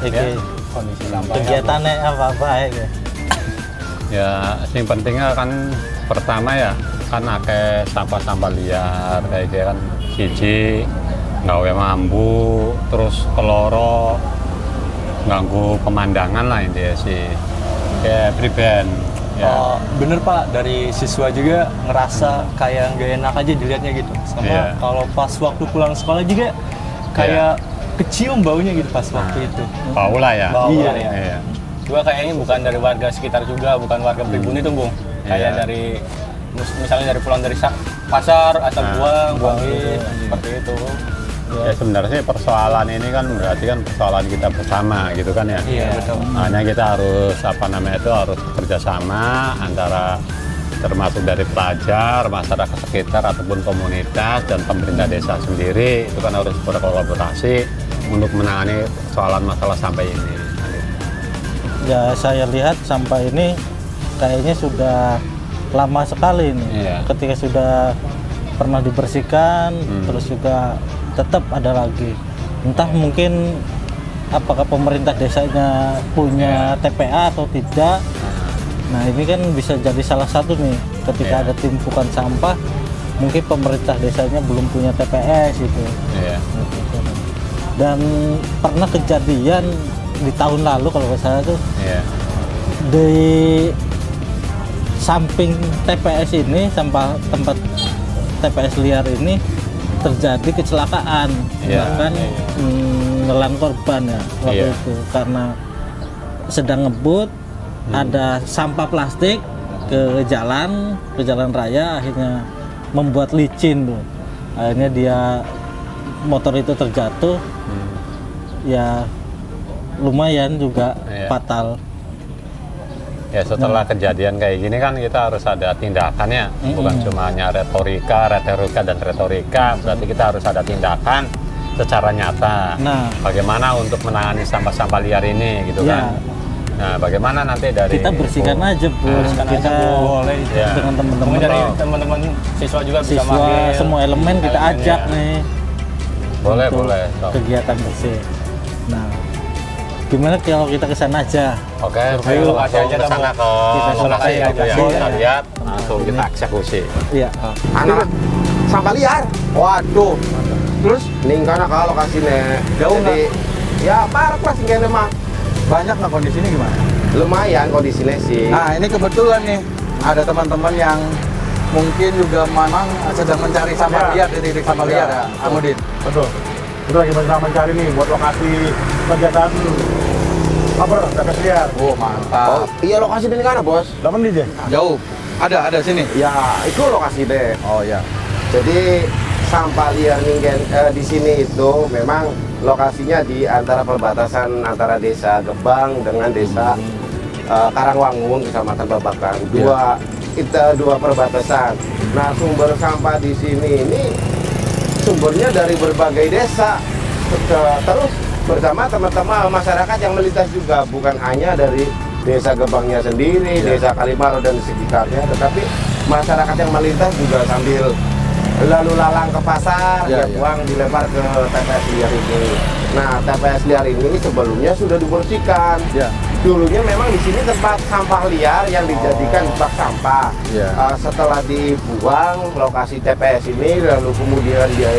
iki kondisi sampah. kegiatannya apa iki? Ya, yang pentingnya kan pertama ya kan akeh sampah-sampah liar kayak gitu kan siji gawe mambu terus keloro ganggu pemandangan lah intinya sih kayak priben ya. Oh, bener Pak, dari siswa juga ngerasa kayak nggak enak aja dilihatnya gitu. Sama kalau pas waktu pulang sekolah juga kayak kecium baunya gitu pas waktu itu. Bau lah ya. Bau iya. Iya. Juga kayaknya bukan dari warga sekitar juga, bukan warga Pribun itu, Bung. Kayak dari misalnya dari pulang dari pasar asal buang gitu. Seperti itu. Ya sebenarnya persoalan ini kan berarti kan persoalan kita bersama gitu kan ya. Iya, betul. Hanya kita harus harus kerjasama antara termasuk dari pelajar, masyarakat sekitar ataupun komunitas dan pemerintah desa sendiri itu kan harus berkolaborasi untuk menangani persoalan masalah sampah ini. Ya saya lihat sampah ini kayaknya sudah lama sekali nih. Iya. Ketika sudah pernah dibersihkan, terus juga tetap ada lagi. Entah mungkin apakah pemerintah desanya punya TPA atau tidak. Nah ini kan bisa jadi salah satu nih. Ketika ada tumpukan sampah, mungkin pemerintah desanya belum punya TPS gitu. Iya. Dan pernah kejadian di tahun lalu kalau nggak salah tuh di samping TPS ini tempat TPS liar ini terjadi kecelakaan bahkan menelan korban ya waktu itu karena sedang ngebut ada sampah plastik ke jalan raya akhirnya membuat licin tuh akhirnya dia motor itu terjatuh ya lumayan juga fatal. Ya setelah kejadian kayak gini kan kita harus ada tindakannya, bukan cuma hanya retorika dan retorika. Berarti kita harus ada tindakan secara nyata. Nah, bagaimana untuk menangani sampah-sampah liar ini gitu kan? Nah, bagaimana nanti dari kita bersihkan aja Bu, kita boleh dengan teman-teman dari teman-teman siswa juga bisa manggil. Semua elemen kita ajak nih. Boleh, untuk boleh. Kegiatan bersih. Nah, gimana kalau kita ke sana aja? Oke, ayo lokasi aja ke sana ke lokasi aja. gitu ya. Kita lihat langsung kita eksekusi. Iya. Anak sampah liar. Waduh. Terus ningkana kalau lokasi nih. Jauh Jadi ya parah pas nggak mah. Banyak nggak kondisinya gimana? Lumayan kondisinya sih. Nah ini kebetulan nih ada teman-teman yang mungkin juga memang sedang mencari sampah liar di titik sampah liar ya, Amudin. Betul. Kita lagi berusaha mencari nih buat lokasi kegiatan TPS liar. Oh mantap. Oh, iya lokasi di mana bos? Dapat nih Jen? Jauh. Ada sini. Ya itu lokasi deh. Oh ya. Jadi sampah liar di sini itu memang lokasinya di antara perbatasan antara desa Gebang dengan desa Karangwangun, Kecamatan Babakan. Dua perbatasan. Nah sumber sampah di sini ini sumbernya dari berbagai desa. Terus bersama teman-teman masyarakat yang melintas juga, bukan hanya dari desa Gebangnya sendiri, desa Kalimaro dan sekitarnya, tetapi masyarakat yang melintas juga sambil lalu lalang ke pasar, buang dilempar ke TPS liar ini. Nah, TPS liar ini sebelumnya sudah dibersihkan. Dulunya memang di sini tempat sampah liar yang dijadikan bak sampah. Setelah dibuang lokasi TPS ini, lalu kemudian dia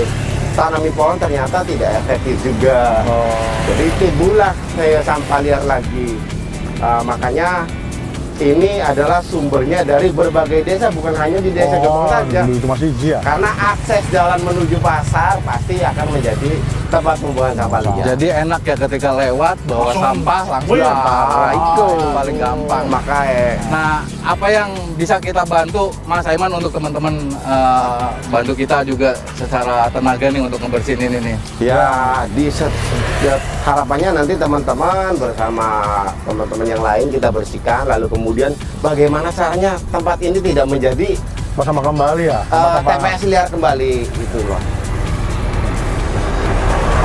tanami pohon, ternyata tidak efektif juga. Jadi timbullah kayak sampah liar lagi. Makanya ini adalah sumbernya dari berbagai desa, bukan hanya di desa Gebang saja. Itu masih ya. Karena akses jalan menuju pasar pasti akan menjadi tempat pembuangan sampah liar. Jadi enak ya ketika lewat bawa sampah langsung lempar. Itu paling gampang. Makanya. Nah, apa yang bisa kita bantu Mas Aiman untuk teman-teman bantu kita juga secara tenaga nih untuk ngebersihin ini nih? Ya, harapannya nanti teman-teman bersama teman-teman yang lain kita bersihkan, lalu kemudian bagaimana caranya tempat ini tidak menjadi sama kembali ya. TPS liar kembali gitu loh.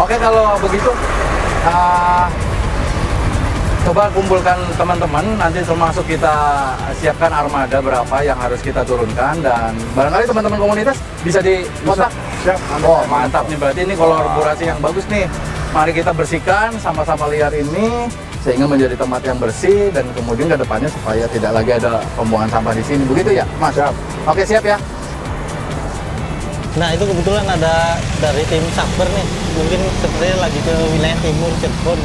Oke, kalau begitu coba kumpulkan teman-teman, nanti termasuk kita siapkan armada berapa yang harus kita turunkan, dan barangkali teman-teman komunitas bisa di kontak. Siap. Oh mantap nih, berarti ini kolaborasi yang bagus nih. mari kita bersihkan sampah-sampah liar ini sehingga menjadi tempat yang bersih dan kemudian ke depannya supaya tidak lagi ada pembuangan sampah di sini. Begitu ya, Mas? Siap. Oke, siap ya. Nah itu kebetulan ada dari tim Saber nih, mungkin sebenarnya lagi ke wilayah timur Cirebon.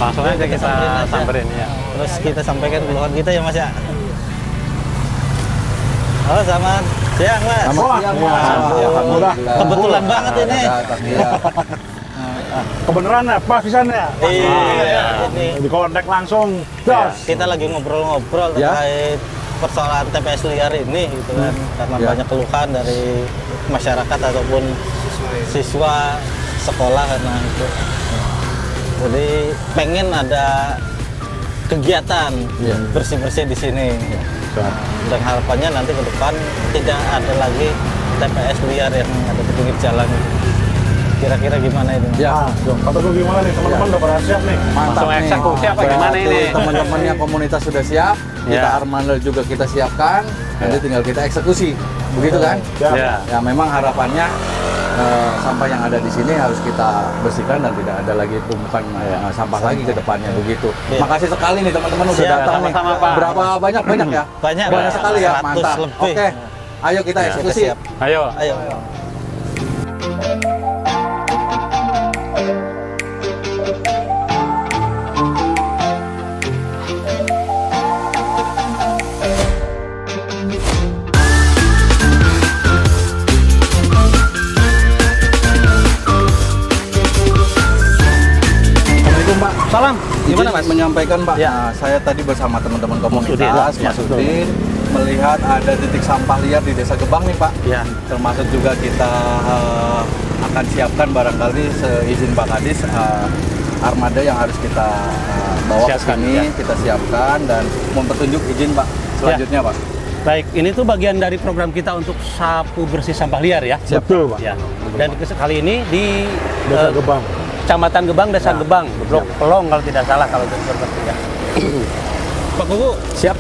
Langsung aja kita samperin ya. Terus kita sampaikan keluhan kita ya Mas ya. Halo, selamat siang Mas. Selamat siang, Mas. Alhamdulillah. Kebetulan banget ini. Kebenaran ya, pas pisannya. Iya. Ini Di kontak langsung. ya, Das. kita lagi ngobrol-ngobrol Ya. terkait persoalan TPS liar ini gitu kan, karena Ya. banyak keluhan dari masyarakat ataupun siswa sekolah karena itu. Jadi pengen ada kegiatan Ya. bersih-bersih di sini. Dan harapannya nanti ke depan tidak ada lagi TPS liar yang ada di pinggir jalan. Kira-kira gimana ini? Mas? Ya, Nah, kata gue gimana nih, teman-teman udah pada siap nih. mantap Langsung nih. eksekusi apa gimana Berarti ini? teman-temannya komunitas sudah siap, kita Ya. Armandel juga kita siapkan, nanti tinggal kita eksekusi. Begitu kan? Siap. Ya. Ya, memang harapannya sampah yang ada di sini harus kita bersihkan dan tidak ada lagi tumpukan sampah lagi ke depannya begitu. Ya. Makasih sekali nih teman-teman udah Siap, datang nih. sama-sama, Pak. Berapa banyak ya? Banyak, Banyak Pak. sekali ya, 100 mantap. lebih. Oke. Ayo kita Kita eksekusi. siap. Ayo. Ayo. Assalamualaikum, Pak. Salam. Gimana Izin Mas? menyampaikan Pak, Ya. nah, saya tadi bersama teman-teman komunitas, Ya, Mas Udin, melihat ada titik sampah liar di Desa Gebang nih Pak. Ya. Termasuk juga kita akan siapkan barangkali seizin Pak Kadis armada yang harus kita bawa ke Siapkan, sini, ya. kita siapkan dan mohon petunjuk izin Pak selanjutnya Pak. Baik, ini tuh bagian dari program kita untuk sapu bersih sampah liar ya. Betul, Pak. Ya. Dan kali ini di Desa Gebang. Kecamatan Gebang, Desa Gebang, Blok Pelong kalau tidak salah kalau seperti ya. Pak Kuku, siap.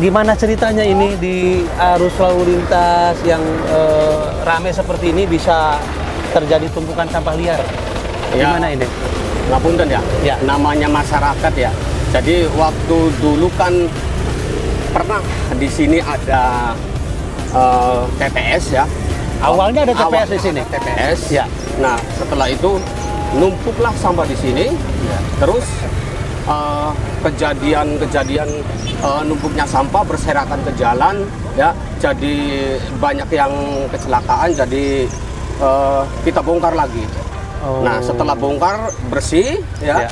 Gimana ceritanya ini di arus lalu lintas yang rame seperti ini bisa terjadi tumpukan sampah liar? Ya. Gimana ini? Ngapunten ya, Ya. namanya masyarakat ya. Jadi waktu dulu kan pernah di sini ada TPS ya. Awalnya ada TPS di sini. TPS. Ya. Nah setelah itu numpuklah sampah di sini. Terus kejadian-kejadian numpuknya sampah berserakan ke jalan ya. Jadi banyak yang kecelakaan. Jadi kita bongkar lagi. Nah, setelah bongkar bersih ya. Ya.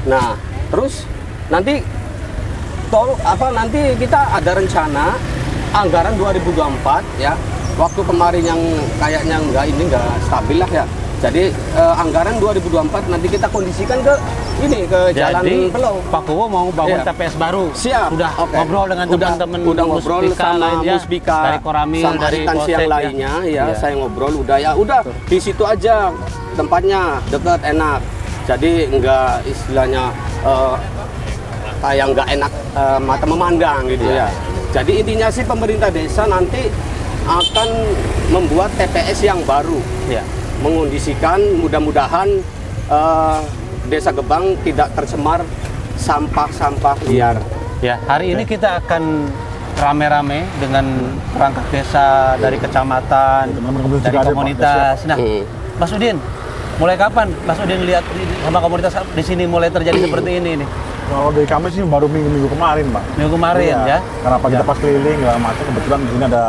Nah, terus nanti nanti kita ada rencana anggaran 2024 ya. Waktu kemarin yang kayaknya enggak stabil lah ya. Jadi anggaran 2024 nanti kita kondisikan ke Jalan Jadi Pelau. Pak Kuku mau bangun Iya. TPS baru. Siap. Sudah Oke. ngobrol dengan teman-teman udah ngobrol Musbika sama lainnya, Musbika dari Koramil, sama dari instansi yang Polsek, ya. lainnya ya. Iya. Saya ngobrol udah di situ aja tempatnya dekat enak. Jadi enggak istilahnya kayak nggak enak mata memandang gitu ya. Jadi intinya sih pemerintah desa nanti akan membuat TPS yang baru, Ya. mengondisikan mudah-mudahan Desa Gebang tidak tercemar sampah-sampah liar. Ya, hari ini kita akan rame-rame dengan perangkat desa dari kecamatan, Teman-teman dari juga ada, Pak. komunitas. Nah, Hmm. Mas Udin, mulai kapan Mas Udin lihat sama komunitas di sini mulai terjadi seperti ini nih? Kalau dari kami sih baru minggu minggu kemarin, Pak. Minggu kemarin Iya. ya. Karena pagi Ya. kita pas keliling segala macam, kebetulan di sini ada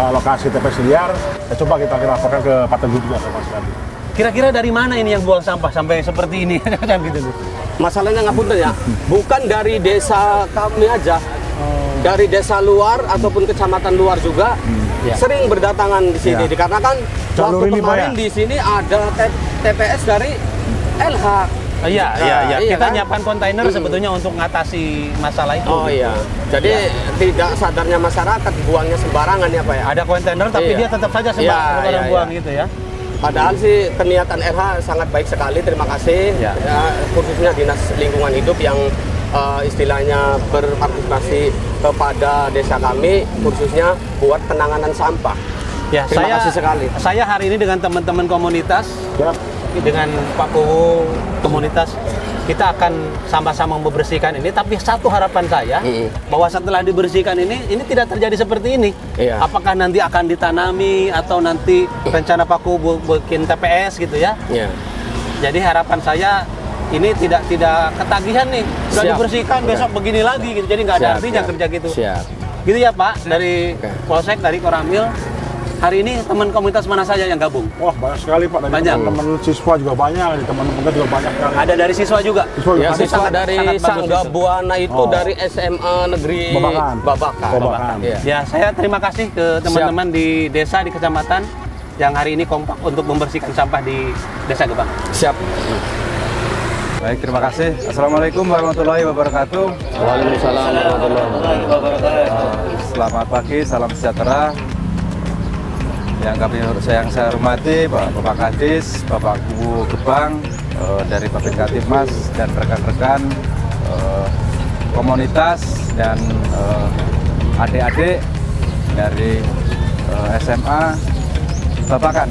lokasi TPS liar. Ya coba kita laporkan ke Pak Teguh juga sama sekali. Kira-kira dari mana ini yang buang sampah sampai seperti ini? Kan gitu tuh. Masalahnya ngapunten ya, bukan dari desa kami aja, dari desa luar ataupun kecamatan luar juga Ya. sering berdatangan di sini. Ya. Dikarenakan Jalur waktu ini, Pak, kemarin ya? di sini ada TPS dari LH. Iya, iya, iya. Iya Kita kan? nyiapkan kontainer sebetulnya untuk mengatasi masalah itu. Oh iya, jadi tidak sadarnya masyarakat buangnya sembarangan ya Pak ya. Ada kontainer tapi Iya. dia tetap saja Iya, sembarang iya, buang iya. gitu ya. Padahal sih keniatan RH sangat baik sekali, terima kasih. Ya. Ya, khususnya Dinas Lingkungan Hidup yang istilahnya berpartisipasi kepada desa kami, khususnya buat penanganan sampah. Ya, Terima kasih sekali. Saya hari ini dengan teman-teman komunitas Siap. dengan Pak Kuwu komunitas kita akan sama-sama membersihkan ini, tapi satu harapan saya bahwa setelah dibersihkan ini tidak terjadi seperti ini. Iya. Apakah nanti akan ditanami atau nanti rencana Pak Kuwu bikin TPS gitu ya? Iya. Jadi harapan saya ini tidak ketagihan nih, sudah Siap. dibersihkan besok begini lagi gitu. Jadi nggak ada Siap, artinya siap. kerja gitu. Siap. Gitu ya Pak, dari Polsek, dari Koramil. Hari ini teman komunitas mana saja yang gabung? Wah, banyak sekali Pak. Dari Banyak. teman-teman siswa juga banyak, teman pemuda juga banyak sekali. Ada dari siswa juga? Siswa juga Ya, banyak. siswa sangat- dari sangat bagus Sangga itu. Buana itu Oh. dari SMA Negeri Babakan. Babakan. Iya. Ya, saya terima kasih ke teman-teman di desa, di kecamatan yang hari ini kompak untuk membersihkan sampah di Desa Gebang. Siap. Baik, terima kasih. Assalamualaikum warahmatullahi wabarakatuh. Waalaikumsalam warahmatullahi wabarakatuh. Selamat pagi, salam sejahtera. Yang saya hormati Bapak Kadis, Bapak Kuwu Gebang, dari Babin Katipmas dan rekan-rekan komunitas dan adik-adik dari SMA Babakan.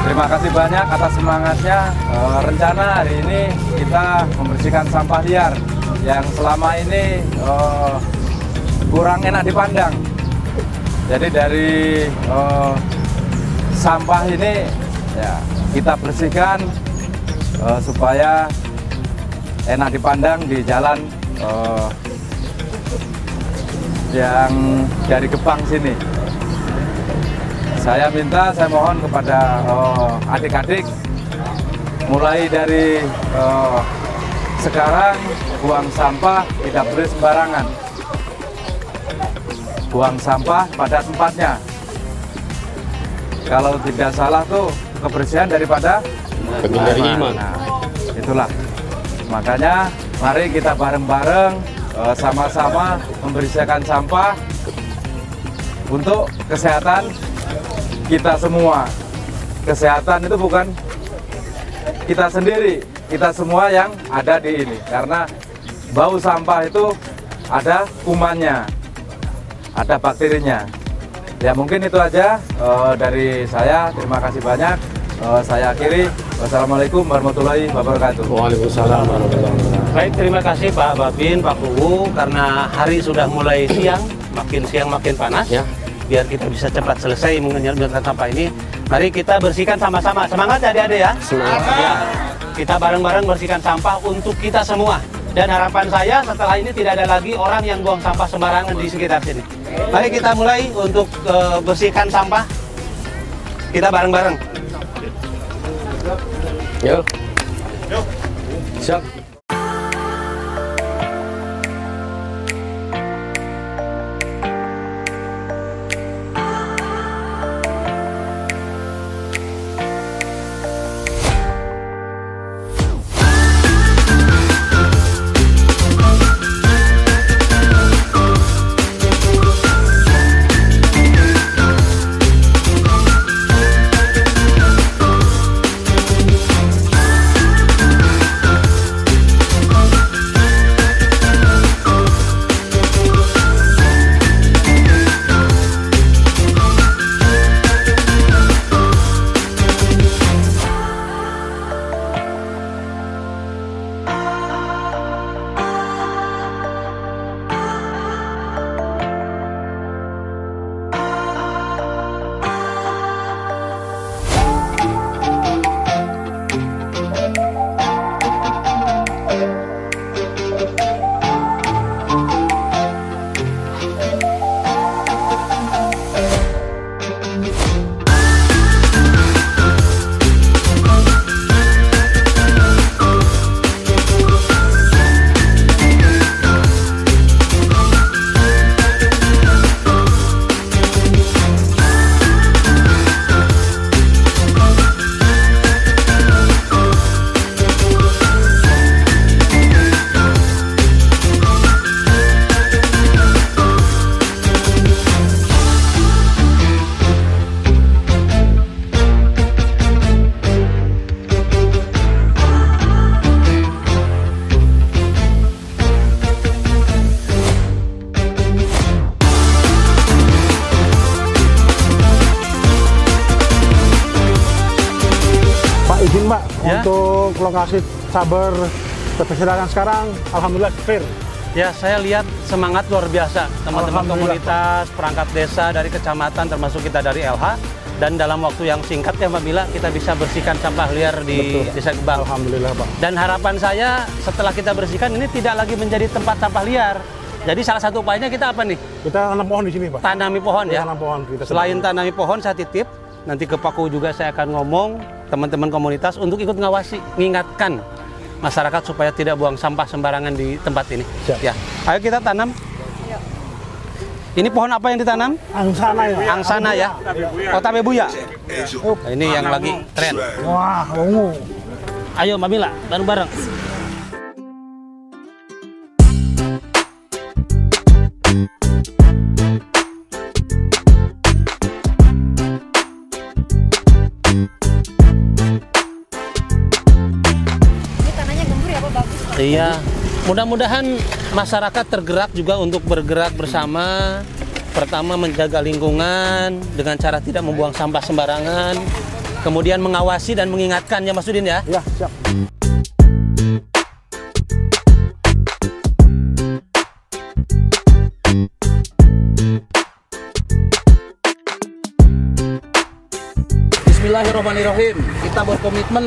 Terima kasih banyak atas semangatnya. Rencana hari ini kita membersihkan sampah liar yang selama ini kurang enak dipandang. Jadi dari sampah ini ya kita bersihkan supaya enak dipandang di jalan yang dari Gebang sini. Saya mohon kepada adik-adik, mulai dari sekarang buang sampah tidak boleh sembarangan. Buang sampah pada tempatnya. Kalau tidak salah tuh kebersihan daripada Dari iman. Nah, itulah. Makanya mari kita bareng-bareng sama-sama membersihkan sampah untuk kesehatan kita semua. Kesehatan itu bukan kita sendiri, kita semua yang ada di ini. Karena bau sampah itu ada kumannya, ada bakterinya. Ya mungkin itu aja dari saya. Terima kasih banyak. Saya akhiri. Wassalamualaikum warahmatullahi wabarakatuh. Waalaikumsalam warahmatullahi wabarakatuh. Baik, terima kasih Pak Babin, Pak Kuwu, karena hari sudah mulai siang makin panas. Ya. Biar kita bisa cepat selesai menyelesaikan sampah ini. Mari kita bersihkan sama-sama. Semangat ya adik-adik ya. Semangat. Ya. Kita bareng-bareng bersihkan sampah untuk kita semua. Dan harapan saya setelah ini tidak ada lagi orang yang buang sampah sembarangan di sekitar sini. Mari kita mulai untuk bersihkan sampah. Kita bareng-bareng. Yuk. Siap. izin Mbak, Ya. untuk lokasi Sabar persidangan sekarang, alhamdulillah clear. Ya, saya lihat semangat luar biasa teman-teman Alhamdulillah. komunitas, perangkat desa dari kecamatan, termasuk kita dari LH. Dan dalam waktu yang singkat ya Mbak Mila, kita bisa bersihkan sampah liar di Betul. Desa Gebang. Alhamdulillah Pak. Dan harapan saya setelah kita bersihkan ini tidak lagi menjadi tempat sampah liar. Jadi salah satu upayanya kita apa nih? Kita tanam pohon di sini Pak. Tanami pohon ya. Tanam pohon. Kita Selain tanami pohon, saya titip nanti ke Paku juga saya akan ngomong teman-teman komunitas untuk ikut ngawasi, mengingatkan masyarakat supaya tidak buang sampah sembarangan di tempat ini. Siap. Ya, ayo kita tanam. Ini pohon apa yang ditanam? Angsana ya. Angsana ya. Oh, tabebuya. Nah, ini yang lagi tren. Wah, ungu. Ayo Mbak Mila, bareng-bareng. Ini tanahnya gembur ya Pak, bagus Pak. Iya, mudah-mudahan masyarakat tergerak juga untuk bergerak bersama. Pertama menjaga lingkungan dengan cara tidak membuang sampah sembarangan. Kemudian mengawasi dan mengingatkan ya Mas Udin ya. Ya, siap. Bismillahirrahmanirrahim. Kita berkomitmen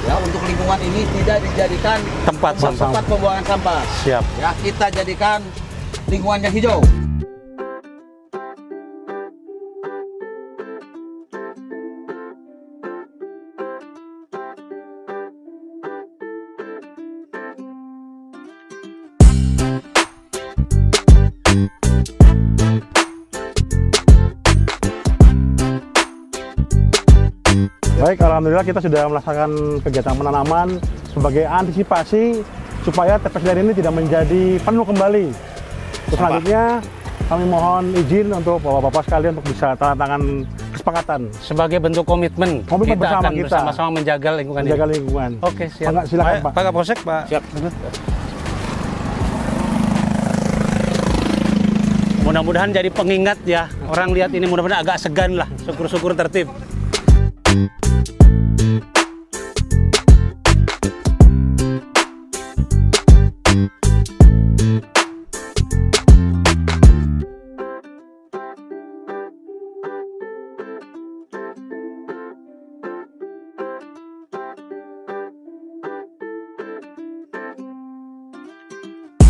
ya untuk lingkungan ini tidak dijadikan Tempat sampah. tempat pembuangan sampah. Siap. Ya, kita jadikan lingkungan yang hijau. Baik, alhamdulillah kita sudah melaksanakan kegiatan penanaman sebagai antisipasi supaya TPS Liar ini tidak menjadi penuh kembali. Terus selanjutnya kami mohon izin untuk bapak-bapak sekalian untuk bisa tanda tangan kesepakatan. Sebagai bentuk komitmen, Komitmen kita bersama akan kita. bersama-sama menjaga lingkungan Menjaga ini. lingkungan. Oke, siap. Mangga, silakan, Ayo, Pak. Pak Kapolsek, Pak. Siap. Mudah-mudahan jadi pengingat ya. Orang lihat ini mudah-mudahan agak segan lah. Syukur-syukur tertib.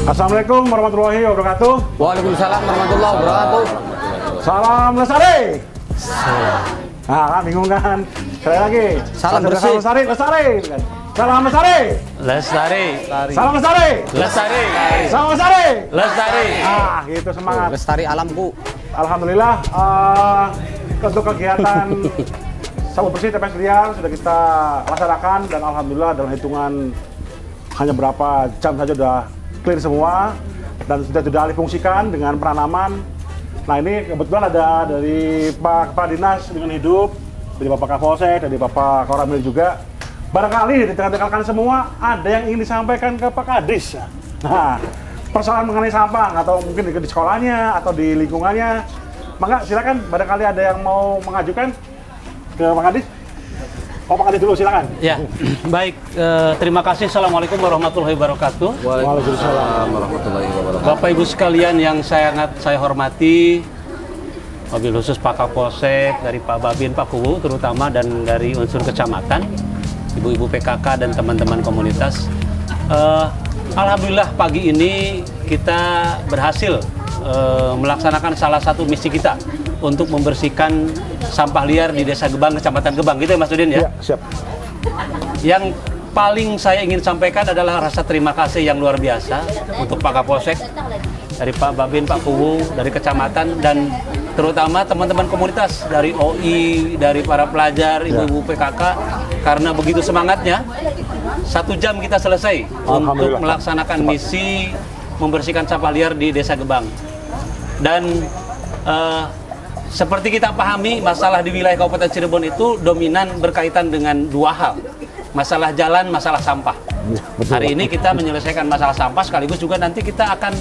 Assalamualaikum warahmatullahi wabarakatuh. Waalaikumsalam warahmatullahi wabarakatuh. Salam lestari. Nah, kan bingung kan? Sekali lagi. Salam Salam bersih. lestari, lestari. Salam lestari. Lestari. Salam lestari. Lestari. Salam lestari. Lestari. Ah, gitu semangat. Lestari alamku. Alhamdulillah untuk kegiatan sabu bersih TPS Liar sudah kita laksanakan dan alhamdulillah dalam hitungan hanya berapa jam saja sudah clear semua dan sudah alih fungsikan dengan penanaman. Nah, ini kebetulan ada dari Pak Kepala Dinas Lingkungan Hidup, dari Bapak Kapolsek, dari Bapak Koramil juga. Barangkali di tengah-tengah kalian semua ada yang ingin disampaikan ke Pak Kadis. Nah, persoalan mengenai sampah atau mungkin di sekolahnya atau di lingkungannya. Maka silakan, barangkali ada yang mau mengajukan ke Pak Kadis. Oh, Pak Kadis dulu, silakan. Ya, baik. Terima kasih. Assalamualaikum warahmatullahi wabarakatuh. Waalaikumsalam warahmatullahi wabarakatuh. Bapak Ibu sekalian yang sangat saya hormati, mobil khusus Pak Kapolsek, dari Pak Babin, Pak Kuwu terutama, dan dari unsur kecamatan, ibu-ibu PKK dan teman-teman komunitas. Alhamdulillah pagi ini kita berhasil melaksanakan salah satu misi kita untuk membersihkan sampah liar di Desa Gebang, Kecamatan Gebang, gitu ya Mas Udin ya? Ya, siap. Yang paling saya ingin sampaikan adalah rasa terima kasih yang luar biasa untuk Pak Kapolsek, dari Pak Babin, Pak Kuwu, dari kecamatan, dan terutama teman-teman komunitas dari OI, dari para pelajar, ibu-ibu PKK, karena begitu semangatnya 1 jam kita selesai untuk melaksanakan misi membersihkan sampah liar di Desa Gebang. Dan seperti kita pahami, masalah di wilayah Kabupaten Cirebon itu dominan berkaitan dengan 2 hal. Masalah jalan, masalah sampah. Hari ini kita menyelesaikan masalah sampah, sekaligus juga nanti kita akan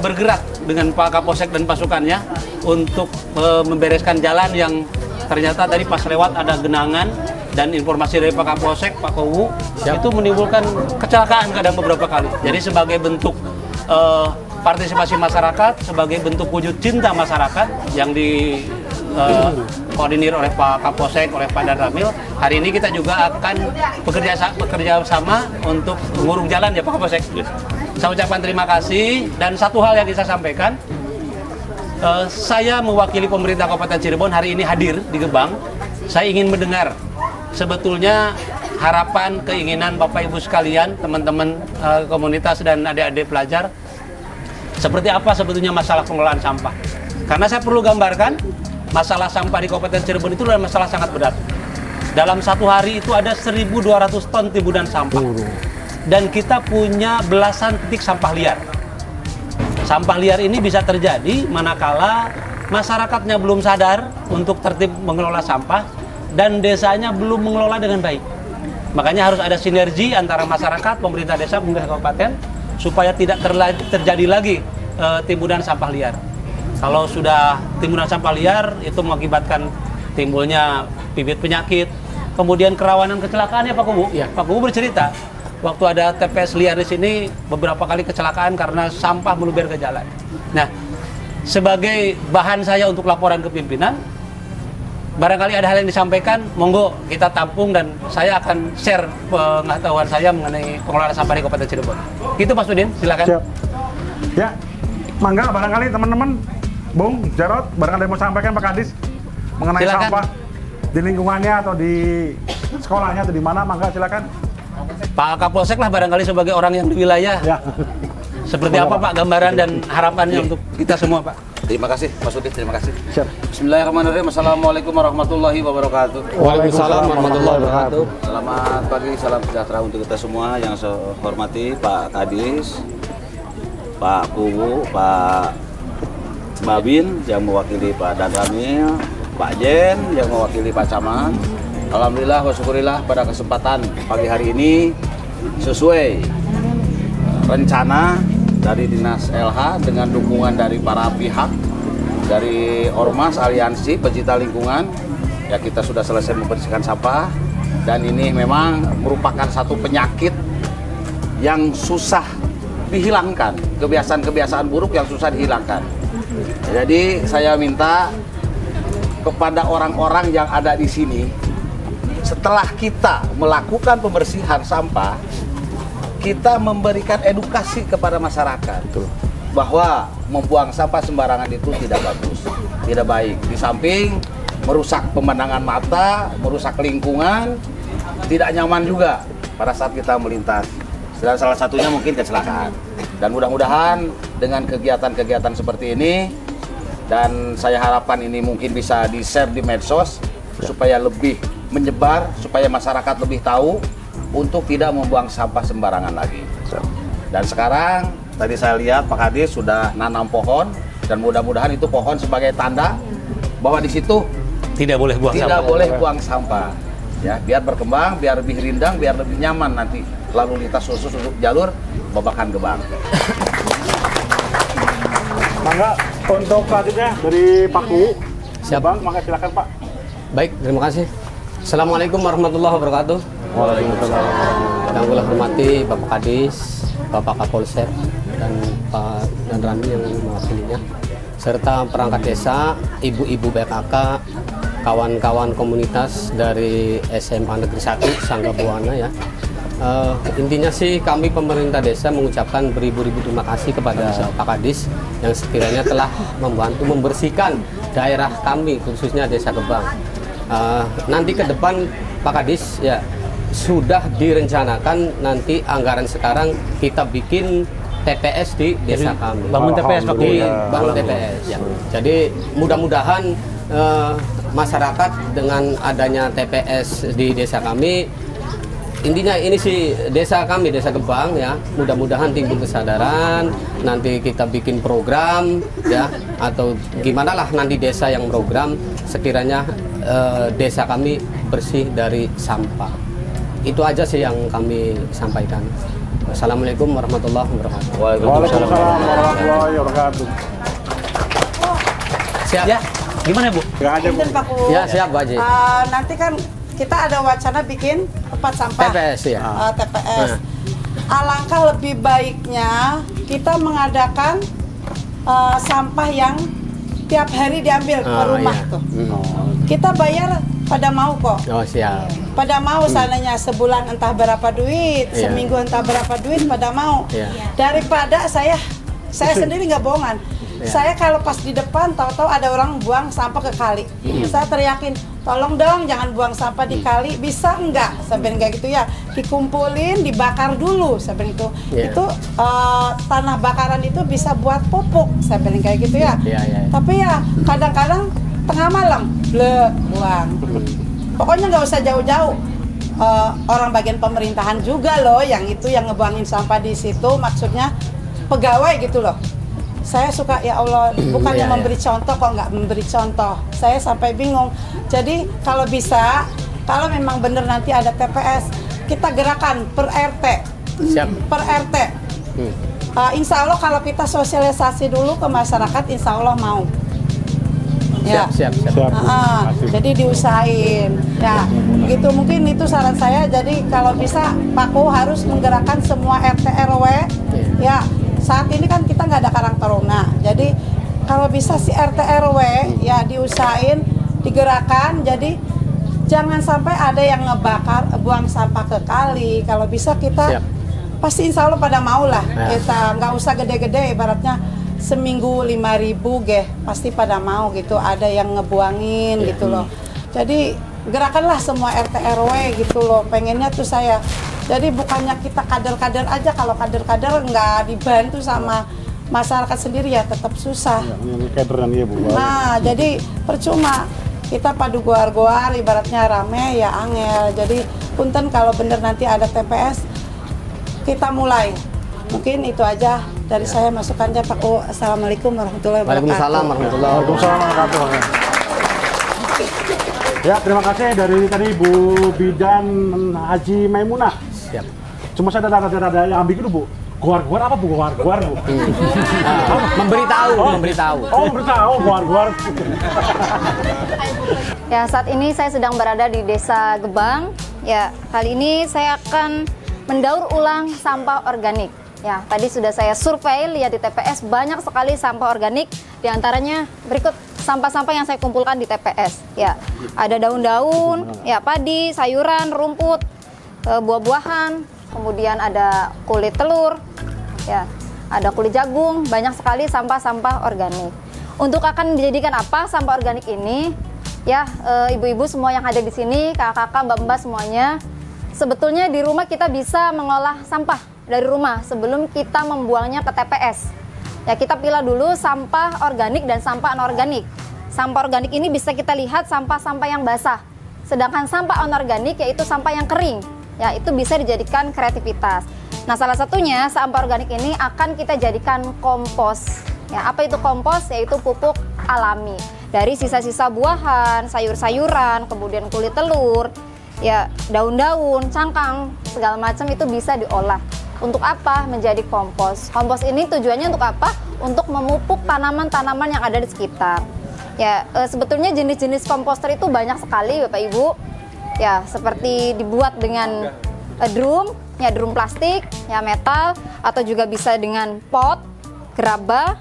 bergerak dengan Pak Kapolsek dan pasukannya untuk membereskan jalan yang ternyata tadi pas lewat ada genangan dan informasi dari Pak Kapolsek, Pak Kowu, itu menimbulkan kecelakaan kadang beberapa kali. Jadi sebagai bentuk partisipasi masyarakat, sebagai bentuk wujud cinta masyarakat yang koordinir oleh Pak Kapolsek, oleh Pak Danramil, hari ini kita juga akan bekerja sama untuk mengurung jalan ya Pak Kapolsek. Saya ucapkan terima kasih, dan satu hal yang bisa saya sampaikan, saya mewakili pemerintah Kabupaten Cirebon hari ini hadir di Gebang. Saya ingin mendengar sebetulnya harapan, keinginan Bapak Ibu sekalian, teman-teman komunitas dan adik-adik pelajar, seperti apa sebetulnya masalah pengelolaan sampah. Karena saya perlu gambarkan, masalah sampah di Kabupaten Cirebon itu adalah masalah sangat berat. Dalam satu hari itu ada 1.200 ton timbunan sampah. Dan kita punya belasan titik sampah liar. Sampah liar ini bisa terjadi manakala masyarakatnya belum sadar untuk tertib mengelola sampah dan desanya belum mengelola dengan baik. Makanya harus ada sinergi antara masyarakat, pemerintah desa, pemerintah kabupaten supaya tidak terjadi lagi timbunan sampah liar. Kalau sudah timbunan sampah liar itu mengakibatkan timbulnya bibit penyakit, kemudian kerawanan kecelakaan ya Pak Kubu. Ya. Pak Kubu bercerita waktu ada TPS liar di sini beberapa kali kecelakaan karena sampah meluber ke jalan. Nah, sebagai bahan saya untuk laporan ke pimpinan, barangkali ada hal yang disampaikan, monggo kita tampung dan saya akan share pengetahuan saya mengenai pengelolaan sampah di Kabupaten Cirebon. Gitu Mas Udin, silakan. Siap. Ya, mangga barangkali teman-teman, Bung Jarot, barangkali mau sampaikan Pak Kadis mengenai silakan. sampah di lingkungannya atau di sekolahnya atau di mana, mangga silakan. Pak Kapolsek lah barangkali sebagai orang yang di wilayah. Ya. Seperti apa Pak gambaran dan harapannya untuk kita semua Pak? Terima kasih Mas Udin, terima kasih. Siap. Bismillahirrahmanirrahim. Assalamualaikum warahmatullahi wabarakatuh. Waalaikumsalam warahmatullahi wabarakatuh. Selamat pagi, salam sejahtera untuk kita semua. Yang saya hormati Pak Kadis, Pak Kubu, Pak Babin yang mewakili Pak Danramil, Pak Jen yang mewakili Pak Camat. Alhamdulillah wa syukurillah pada kesempatan pagi hari ini sesuai rencana dari Dinas LH dengan dukungan dari para pihak dari Ormas Aliansi Pencinta Lingkungan, ya kita sudah selesai membersihkan sampah dan ini memang merupakan satu penyakit yang susah dihilangkan, kebiasaan-kebiasaan buruk yang susah dihilangkan. Jadi saya minta kepada orang-orang yang ada di sini, setelah kita melakukan pembersihan sampah, kita memberikan edukasi kepada masyarakat bahwa membuang sampah sembarangan itu tidak bagus, tidak baik. Di samping merusak pemandangan mata, merusak lingkungan, tidak nyaman juga pada saat kita melintas. Dan salah satunya mungkin kecelakaan. Dan mudah-mudahan dengan kegiatan-kegiatan seperti ini, dan saya harapkan ini mungkin bisa di-share di medsos supaya lebih menyebar, supaya masyarakat lebih tahu untuk tidak membuang sampah sembarangan lagi. Dan sekarang tadi saya lihat Pak Kadis sudah nanam pohon dan mudah-mudahan itu pohon sebagai tanda bahwa di situ tidak boleh buang sampah. Ya, biar berkembang, biar lebih rindang, biar lebih nyaman nanti lalu lintas khusus untuk jalur Babakan Gebang. Mangga untuk selanjutnya dari Pak Kubu. Siap. Bang, mangga silakan Pak. Baik, terima kasih. Assalamualaikum warahmatullahi wabarakatuh. Waalaikumsalam. Yang saya hormati Bapak Kadis, Bapak Kapolsek, dan Pak Danramil yang mewakilinya, serta perangkat desa, ibu-ibu BKK, kawan-kawan komunitas dari SMA Negeri 1 Sangga Buana ya. Intinya sih kami pemerintah desa mengucapkan beribu-ribu terima kasih kepada Pak Kadis yang sekiranya telah membantu membersihkan daerah kami khususnya Desa Gebang. Nanti ke depan Pak Kadis ya sudah direncanakan nanti anggaran sekarang kita bikin TPS di desa kami. Bangun TPS Pak Kubu. Bangun TPS. Ya. Jadi mudah-mudahan masyarakat dengan adanya TPS di desa kami, intinya ini sih desa kami, Desa Gebang ya, mudah-mudahan timbul kesadaran, nanti kita bikin program ya, atau gimana lah nanti desa yang program sekiranya desa kami bersih dari sampah. Itu aja sih yang kami sampaikan. Assalamualaikum warahmatullahi wabarakatuh. Waalaikumsalam warahmatullahi wabarakatuh. Siap. Ya, gimana Bu? Gak aja Bu. Pak Kubu. Ya siap Bu Haji. Nanti kan kita ada wacana bikin tempat sampah. TPS ya. TPS. Alangkah lebih baiknya kita mengadakan sampah yang tiap hari diambil ke rumah tuh. Kita bayar pada mau kok. Oh siap. Pada mau sananya sebulan entah berapa duit, seminggu entah berapa duit pada mau. Daripada saya sendiri nggak bohongan. Saya kalau pas di depan tahu-tahu ada orang buang sampah ke kali. Saya teriakin, tolong dong jangan buang sampah di kali, bisa enggak? Sebenarnya kayak gitu ya, dikumpulin, dibakar dulu sebenarnya itu. Itu tanah bakaran itu bisa buat pupuk sebenarnya kayak gitu ya. Tapi ya kadang-kadang tengah malam buang. Pokoknya nggak usah jauh-jauh. Orang bagian pemerintahan juga loh yang itu yang ngebuangin sampah di situ, maksudnya pegawai gitu loh. Saya suka, ya Allah, bukannya memberi contoh kok nggak memberi contoh. Saya sampai bingung. Jadi kalau bisa, kalau memang benar nanti ada TPS, kita gerakan per RT. Siap. Per RT. Insya Allah kalau kita sosialisasi dulu ke masyarakat, insya Allah mau. Siap. Jadi diusahain. Ya, begitu mungkin itu saran saya. Jadi kalau bisa Pak Ku harus menggerakkan semua RT RW. Ya, saat ini kan kita nggak ada Karang Taruna. Jadi kalau bisa si RT RW ya diusahain, digerakkan. Jadi jangan sampai ada yang ngebakar, buang sampah ke kali. Kalau bisa kita pasti insya Allah pada mau lah. Kita nggak usah gede-gede, ibaratnya seminggu 5.000 pasti pada mau gitu. Ada yang ngebuangin gitu loh. Jadi gerakanlah semua RT RW gitu loh. Pengennya tuh saya. Jadi bukannya kita kader-kader aja, kalau kader-kader nggak dibantu sama masyarakat sendiri ya tetap susah. Nah, jadi percuma kita padu goar-goar, ibaratnya rame ya angel. Jadi punten kalau bener nanti ada TPS, kita mulai. Mungkin itu aja dari saya masukannya Pak Ku. Assalamualaikum warahmatullahi wabarakatuh. Waalaikumsalam warahmatullahi wabarakatuh. Ya, terima kasih dari tadi Bu Bidan Haji Maimunah. Siap. Cuma saya ada yang ambil dulu, Bu. Goar-goar apa, Bu? Goar-goar, Bu? Memberitahu. Oh, memberitahu, goar-goar. Ya, saat ini saya sedang berada di Desa Gebang. Ya, kali ini saya akan mendaur ulang sampah organik. Ya, tadi sudah saya survei, lihat di TPS banyak sekali sampah organik. Di antaranya berikut sampah-sampah yang saya kumpulkan di TPS. Ya, ada daun-daun, ya padi, sayuran, rumput, buah-buahan, kemudian ada kulit telur, ya, ada kulit jagung, banyak sekali sampah-sampah organik. Untuk akan dijadikan apa sampah organik ini? Ya, ibu-ibu semua yang ada di sini, kakak-kakak, mbak-mbak semuanya, sebetulnya di rumah kita bisa mengolah sampah dari rumah sebelum kita membuangnya ke TPS. Ya, kita pilih dulu sampah organik dan sampah anorganik. Sampah organik ini bisa kita lihat sampah-sampah yang basah. Sedangkan sampah anorganik yaitu sampah yang kering. Ya, itu bisa dijadikan kreativitas. Nah, salah satunya sampah organik ini akan kita jadikan kompos. Ya, apa itu kompos? Yaitu pupuk alami. Dari sisa-sisa buahan, sayur-sayuran, kemudian kulit telur, ya daun-daun, cangkang, segala macam itu bisa diolah. Untuk apa? Menjadi kompos. Kompos ini tujuannya untuk apa? Untuk memupuk tanaman-tanaman yang ada di sekitar. Ya, sebetulnya jenis-jenis komposter itu banyak sekali, Bapak Ibu. Ya, seperti dibuat dengan drum, ya drum plastik, ya metal, atau juga bisa dengan pot, gerabah,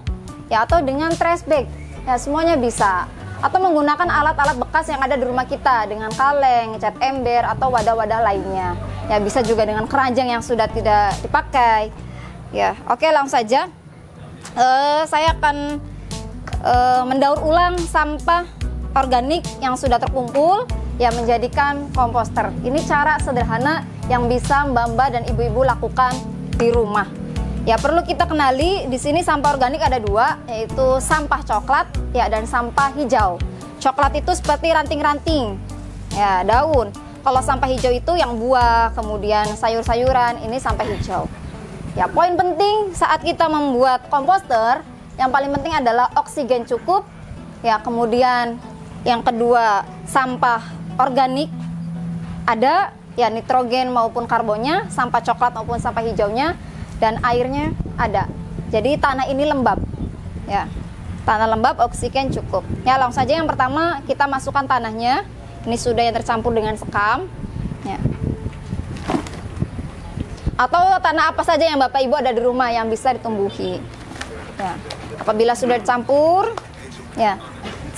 ya atau dengan trash bag. Ya, semuanya bisa. Atau menggunakan alat-alat bekas yang ada di rumah kita dengan kaleng, cat ember, atau wadah-wadah lainnya. Ya, bisa juga dengan keranjang yang sudah tidak dipakai. Ya, oke, langsung saja. Saya akan mendaur ulang sampah organik yang sudah terkumpul, ya menjadikan komposter. Ini cara sederhana yang bisa mbak-mbak dan ibu-ibu lakukan di rumah. Ya, perlu kita kenali di sini sampah organik ada dua, yaitu sampah coklat ya dan sampah hijau. Coklat itu seperti ranting-ranting, ya daun. Kalau sampah hijau itu yang buah, kemudian sayur-sayuran, ini sampah hijau. Ya, poin penting saat kita membuat komposter, yang paling penting adalah oksigen cukup. Ya, kemudian yang kedua sampah organik ada, ya nitrogen maupun karbonnya, sampah coklat maupun sampah hijaunya, dan airnya ada. Jadi tanah ini lembab. Ya. Tanah lembab, oksigen cukup. Ya, langsung saja yang pertama kita masukkan tanahnya. Ini sudah yang tercampur dengan sekam. Ya. Atau tanah apa saja yang Bapak Ibu ada di rumah yang bisa ditumbuhi. Ya. Apabila sudah dicampur, ya.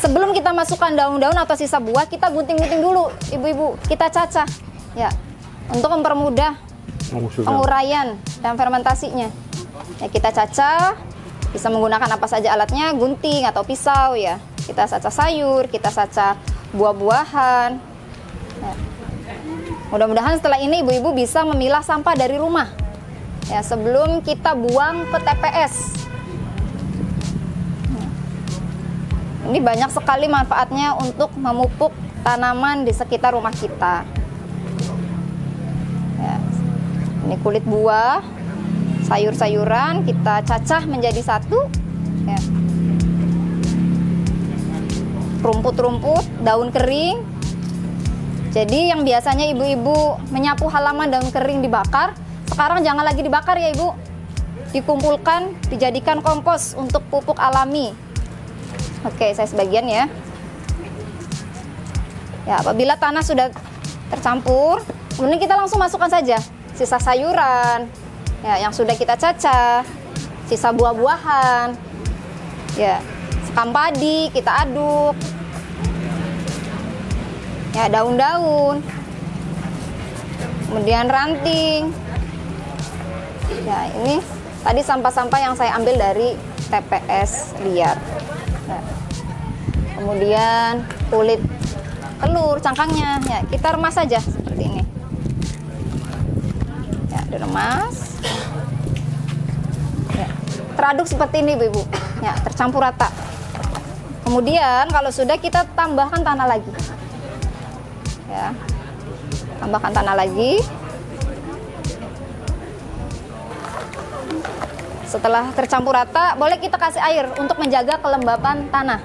Sebelum kita masukkan daun-daun atau sisa buah, kita gunting-gunting dulu, Ibu-ibu. Kita cacah, ya, untuk mempermudah penguraian dan fermentasinya. Ya, kita cacah, bisa menggunakan apa saja alatnya, gunting atau pisau, ya. Kita cacah sayur, kita cacah buah-buahan. Ya. Mudah-mudahan setelah ini ibu-ibu bisa memilah sampah dari rumah, ya, sebelum kita buang ke TPS. Ini banyak sekali manfaatnya untuk memupuk tanaman di sekitar rumah kita. Ya. Ini kulit buah, sayur-sayuran kita cacah menjadi satu. Ya. Rumput-rumput, daun kering. Jadi yang biasanya ibu-ibu menyapu halaman daun kering dibakar, sekarang jangan lagi dibakar ya ibu. Dikumpulkan, dijadikan kompos untuk pupuk alami. Oke, saya sebagian ya. Ya, apabila tanah sudah tercampur, kemudian kita langsung masukkan saja sisa sayuran, ya, yang sudah kita cacah, sisa buah-buahan, ya, sekam padi kita aduk. Ya, daun-daun, kemudian ranting. Ya, ini tadi sampah-sampah yang saya ambil dari TPS liar. Ya. Kemudian kulit telur, cangkangnya, ya, kita remas saja seperti ini. Ya, diremas. Ya, teraduk seperti ini, ibu-ibu. Ya, tercampur rata. Kemudian kalau sudah, kita tambahkan tanah lagi. Ya, tambahkan tanah lagi. Setelah tercampur rata, boleh kita kasih air untuk menjaga kelembapan tanah.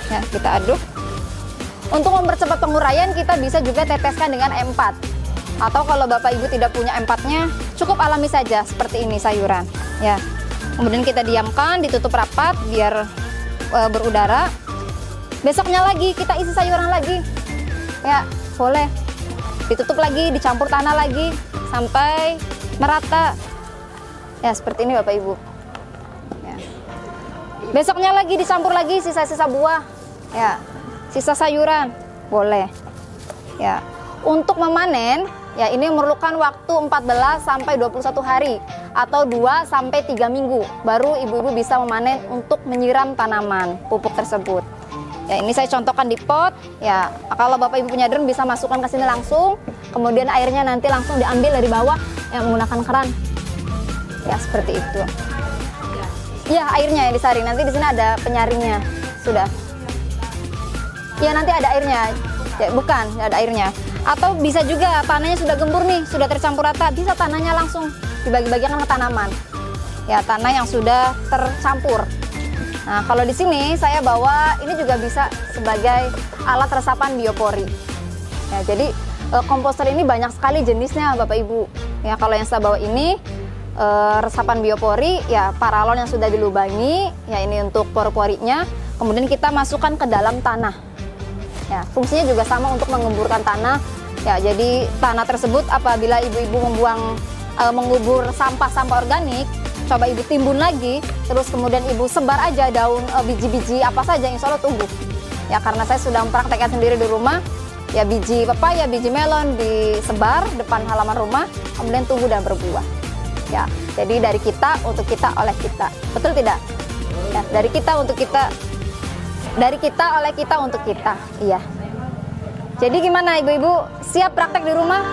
Ya, kita aduk. Untuk mempercepat penguraian, kita bisa juga teteskan dengan M4. Atau kalau Bapak Ibu tidak punya empatnya, cukup alami saja seperti ini sayuran. Ya, kemudian kita diamkan, ditutup rapat biar berudara. Besoknya lagi kita isi sayuran lagi. Ya, boleh. Ditutup lagi, dicampur tanah lagi sampai merata. Ya, seperti ini Bapak Ibu. Ya. Besoknya lagi dicampur lagi sisa-sisa buah. Ya, sisa sayuran, boleh. Ya, untuk memanen, ya, ini memerlukan waktu 14 sampai 21 hari atau 2 sampai 3 minggu baru ibu-ibu bisa memanen untuk menyiram tanaman pupuk tersebut. Ya, ini saya contohkan di pot. Ya, kalau Bapak Ibu punya drum bisa masukkan ke sini langsung. Kemudian airnya nanti langsung diambil dari bawah yang menggunakan keran. Ya, seperti itu. Ya, airnya yang disaring. Nanti di sini ada penyaringnya. Sudah. Ya, nanti ada airnya. Ya, bukan, ada airnya. Atau bisa juga tanahnya sudah gembur nih, sudah tercampur rata, bisa tanahnya langsung dibagi-bagikan ke tanaman. Ya, tanah yang sudah tercampur. Nah, kalau di sini saya bawa ini juga bisa sebagai alat resapan biopori. Ya, jadi komposter ini banyak sekali jenisnya Bapak Ibu. Ya, kalau yang saya bawa ini resapan biopori, ya paralon yang sudah dilubangi, ya ini untuk pori-porinya. Kemudian kita masukkan ke dalam tanah. Ya, fungsinya juga sama untuk mengemburkan tanah. Ya, jadi tanah tersebut apabila ibu-ibu mengubur sampah-sampah organik, coba ibu timbun lagi, terus kemudian ibu sebar aja daun biji-biji apa saja, insya Allah tumbuh. Ya, karena saya sudah mempraktekkan sendiri di rumah. Ya, biji pepaya, biji melon disebar depan halaman rumah, kemudian tumbuh dan berbuah. Ya, jadi dari kita untuk kita oleh kita, betul tidak? Ya, dari kita untuk kita. Dari kita oleh kita untuk kita. Iya. Jadi gimana ibu-ibu, siap praktek di rumah?